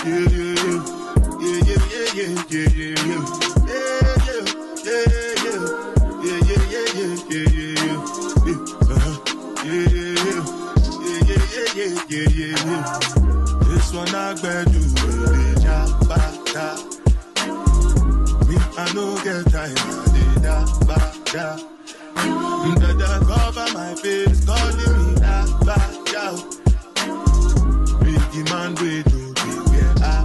This one I bet you me, I no get time. Da cover my face, calling me back out. Big man, we do get back.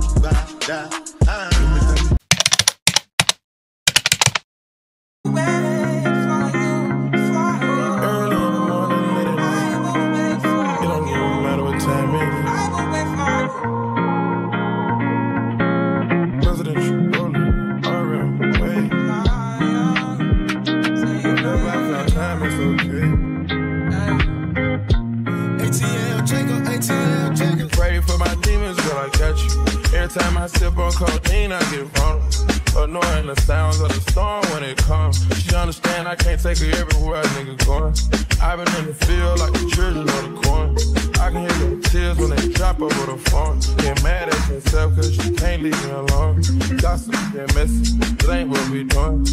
Every time I sip on codeine, I get vulnerable. Annoying the sounds of the storm when it comes. She understand I can't take her everywhere a nigga going. I've been in the field like the children of the corn. I can hear the tears when they drop over the phone. Get mad at yourself cause you can't leave me alone. Gossip, get messy, it ain't what we doing.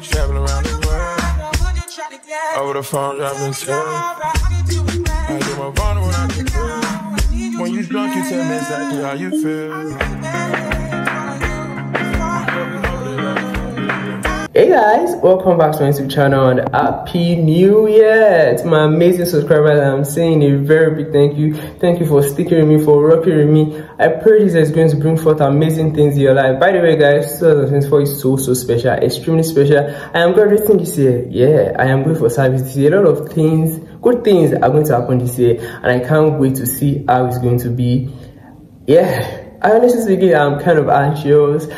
Traveling around the world, over the phone dropping tears. I get more vulnerable when I get through. When you drunk, you tell me exactly how you feel. Hey guys, welcome back to my YouTube channel and happy new year to my amazing subscribers. I'm saying a very big thank you. Thank you for sticking with me, for rocking with me. I pray this is going to bring forth amazing things in your life. By the way guys, 2024 is so special, extremely special. I am graduating this year. Yeah, I am going for service this year. A lot of things, good things are going to happen this year, and I can't wait to see how it's going to be. Yeah, I honestly speaking, I'm kind of anxious.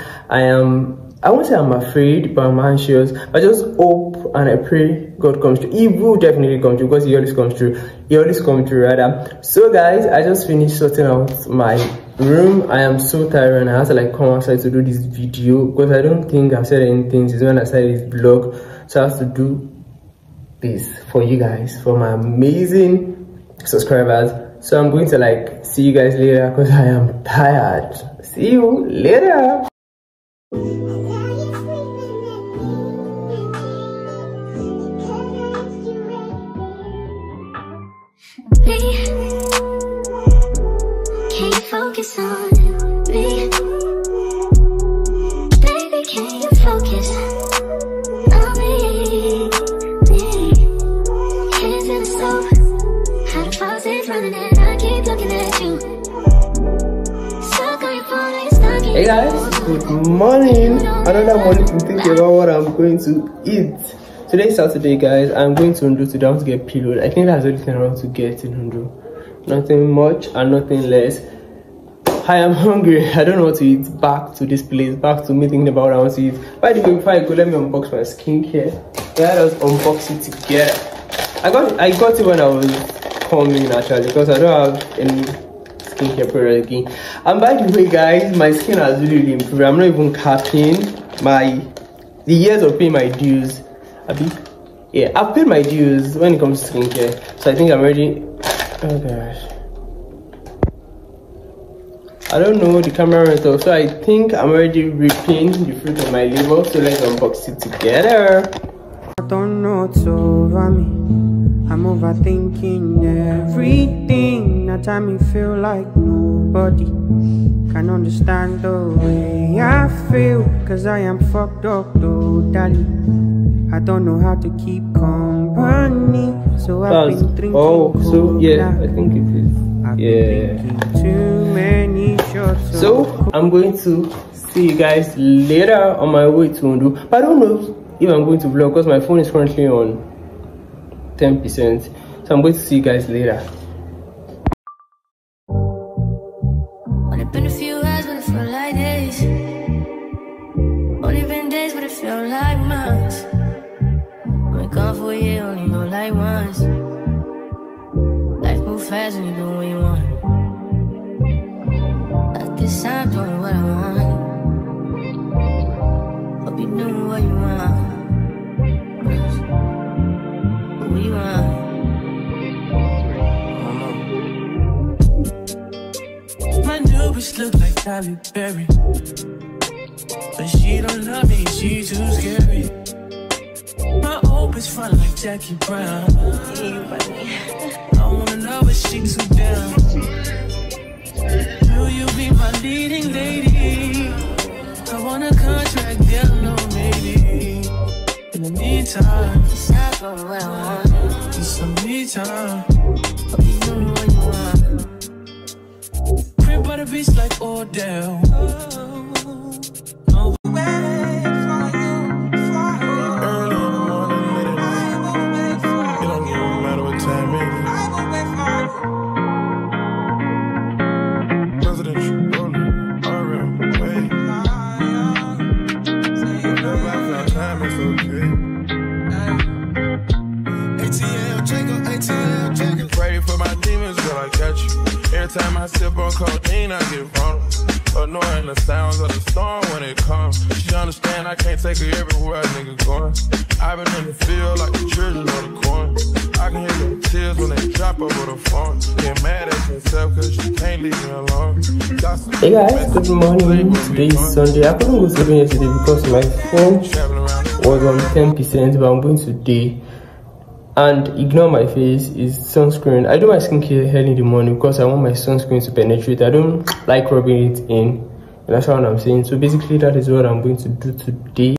I won't say I'm afraid, but I'm anxious. I just hope and I pray God comes through. He will definitely come through because he always comes through. He always comes through rather. So guys, I just finished sorting out my room. I am so tired and I have to like come outside to do this video because I don't think I've said anything since when I started this vlog. So I have to do this for you guys, for my amazing subscribers. So I'm going to like see you guys later because I am tired. See you later. Can you focus on me? Baby, can you focus on me? Hands in the stove, how the faucet's running and I keep looking at you. Stuck on your phone, like stuck in. Hey guys, good morning. Another morning to think about what I'm going to eat. Today is Saturday guys. I'm going to Ondo today. I want to get pillowed. I think that's the only thing I want to get in Ondo. Nothing much and nothing less. I am hungry. I don't know what to eat. Back to this place, back to me thinking about what I want to eat. By the way, before I go, let me unbox my skincare. Let us unbox it together. I got it when I was coming actually because I don't have any skincare product again. And by the way guys, my skin has really improved. I'm not even capping. The years of paying my dues. Yeah, I've paid my dues when it comes to skincare. So I think I'm ready. Oh gosh, I don't know the camera went off, so I think I'm already reaping the fruit of my labor. So let's unbox it together. I don't know what's over me. I'm overthinking everything. That time me feel like nobody can understand the way I feel, cause I am fucked up totally. I don't know how to keep company, so I've been drinking. Oh, so yeah, I think it is. Yeah. Too many shots. So I'm going to see you guys later on my way to Ondo. But I don't know if I'm going to vlog because my phone is currently on 10%. So I'm going to see you guys later. Only been a few hours, but it felt like days. Only been days, but it felt like months. Gone for a year, only know like once. Life move fast when you do what you want. At this time, doing what I want. Hope you doing what you want. What you want. My new bitch look like Tyler Perry, but she don't love me, she too scary. My old bitch front like Jackie Brown. I wanna know if she too down. Will you be my leading lady? I want a contract, girl, no maybe. In the meantime, it's not going well. It's some me time. You know what you want. Crib by the beach like Odell. Oh. Every time I sip on codeine, I get vulnerable. Annoying the sounds of the storm when it comes. She understand I can't take her everywhere a nigga going. I've been in the field like the children of the corn. I can hear the tears when they drop over the phone. Get mad at yourself cause you can't leave me alone. Hey guys, good morning. Today is Sunday. I couldn't go sleeping yesterday because my phone was on 10%, but I'm going today. And ignore my face is sunscreen. I do my skincare early in the morning because I want my sunscreen to penetrate. I don't like rubbing it in. And that's what I'm saying. So basically that is what I'm going to do today.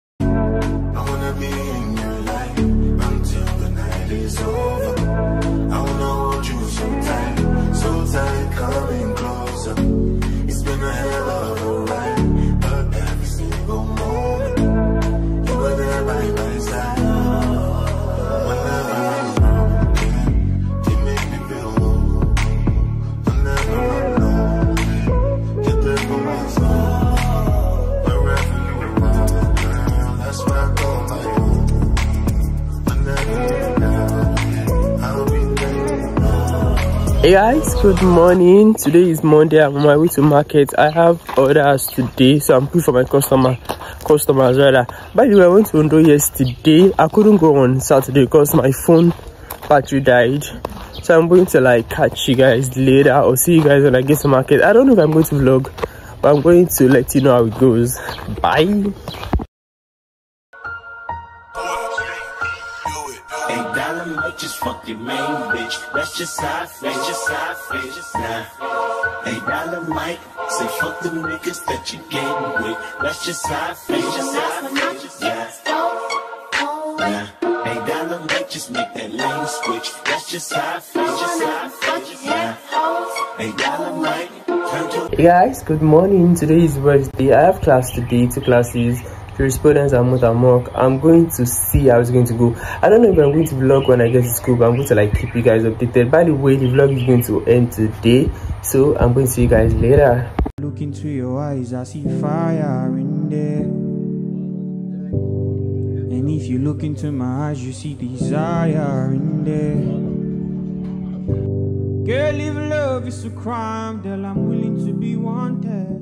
Hey guys, good morning. Today is Monday. I'm on my way to market. I have orders today, so I'm good for my customers rather. By the way, I went to Ondo yesterday. I couldn't go on Saturday because my phone battery died. So I'm going to like catch you guys later or see you guys when I get to market. I don't know if I'm going to vlog, but I'm going to let you know how it goes. Bye. Just fuck your main bitch. That's just how I feel. Nah. Hey, dollar Mike, say fuck them niggas that you getting with. That's just how I feel. Yeah. Hey, dollar Mike, just make that lane switch. That's just how I feel. Yeah. Hey, dollar Mike. Hey guys, good morning. Today is Wednesday. I have class today, 2 classes. Jurisprudence and motor mock. I'm going to see how it's going to go. I don't know if I'm going to vlog when I get to school, but I'm going to like keep you guys updated. By the way, the vlog is going to end today, so I'm going to see you guys later. Look into your eyes, I see fire in there. And if you look into my eyes, you see desire in there. Girl, if love is a crime, then I'm willing to be wanted.